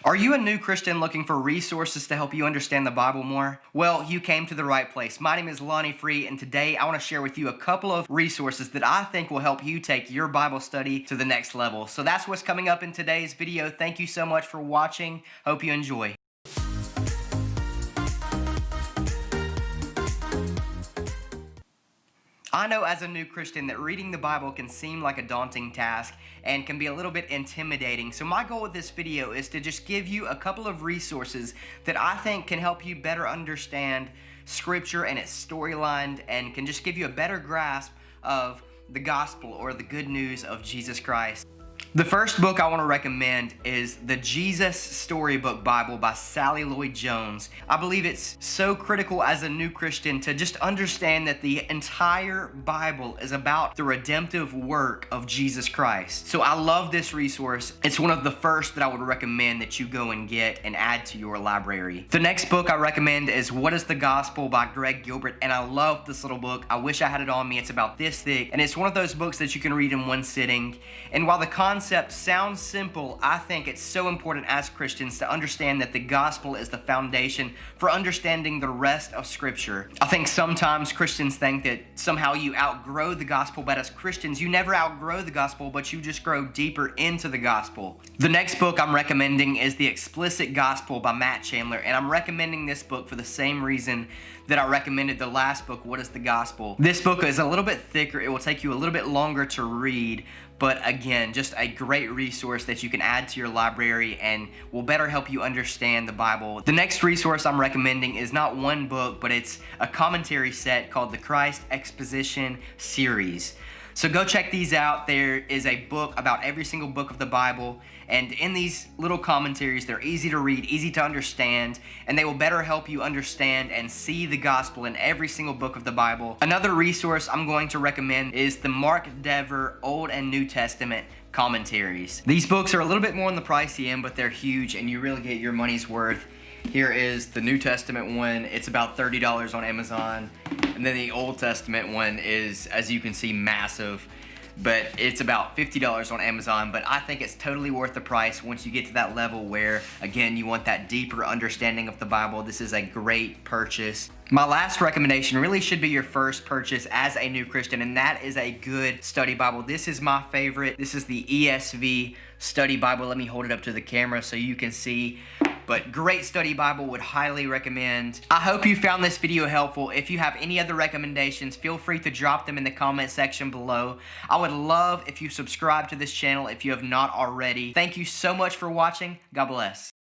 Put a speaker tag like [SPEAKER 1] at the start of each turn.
[SPEAKER 1] Are you a new Christian looking for resources to help you understand the Bible more? Well, you came to the right place. My name is Lonnie Free, and today I want to share with you a couple of resources that I think will help you take your Bible study to the next level. So that's what's coming up in today's video. Thank you so much for watching. Hope you enjoy. I know as a new Christian that reading the Bible can seem like a daunting task and can be a little bit intimidating. So my goal with this video is to just give you a couple of resources that I think can help you better understand Scripture and its storyline and can just give you a better grasp of the gospel or the good news of Jesus Christ. The first book I want to recommend is the Jesus Storybook Bible by Sally Lloyd Jones. I believe it's so critical as a new Christian to just understand that the entire Bible is about the redemptive work of Jesus Christ. So I love this resource. It's one of the first that I would recommend that you go and get and add to your library. The next book I recommend is What is the Gospel by Greg Gilbert, and I love this little book. I wish I had it on me. It's about this thick, and it's one of those books that you can read in one sitting. And while the concept sounds simple, I think it's so important as Christians to understand that the gospel is the foundation for understanding the rest of Scripture. I think sometimes Christians think that somehow you outgrow the gospel, but as Christians, you never outgrow the gospel, but you just grow deeper into the gospel. The next book I'm recommending is The Explicit Gospel by Matt Chandler, and I'm recommending this book for the same reason that I recommended the last book, What is the Gospel? This book is a little bit thicker. It will take you a little bit longer to read, but again, just a great resource that you can add to your library and will better help you understand the Bible. The next resource I'm recommending is not one book, but it's a commentary set called the Christ Exposition series. So go check these out. There is a book about every single book of the Bible, and in these little commentaries, they're easy to read, easy to understand, and they will better help you understand and see the gospel in every single book of the Bible. Another resource I'm going to recommend is the Mark Dever Old and New Testament commentaries. These books are a little bit more on the pricey end, but they're huge, and you really get your money's worth. Here is the New Testament one. It's about $30 on Amazon. And then the Old Testament one is, as you can see, massive. But it's about $50 on Amazon. But I think it's totally worth the price once you get to that level where, again, you want that deeper understanding of the Bible. This is a great purchase. My last recommendation really should be your first purchase as a new Christian, and that is a good study Bible. This is my favorite. This is the ESV Study Bible. Let me hold it up to the camera so you can see. But great study Bible, would highly recommend. I hope you found this video helpful. If you have any other recommendations, feel free to drop them in the comment section below. I would love if you subscribe to this channel if you have not already. Thank you so much for watching. God bless.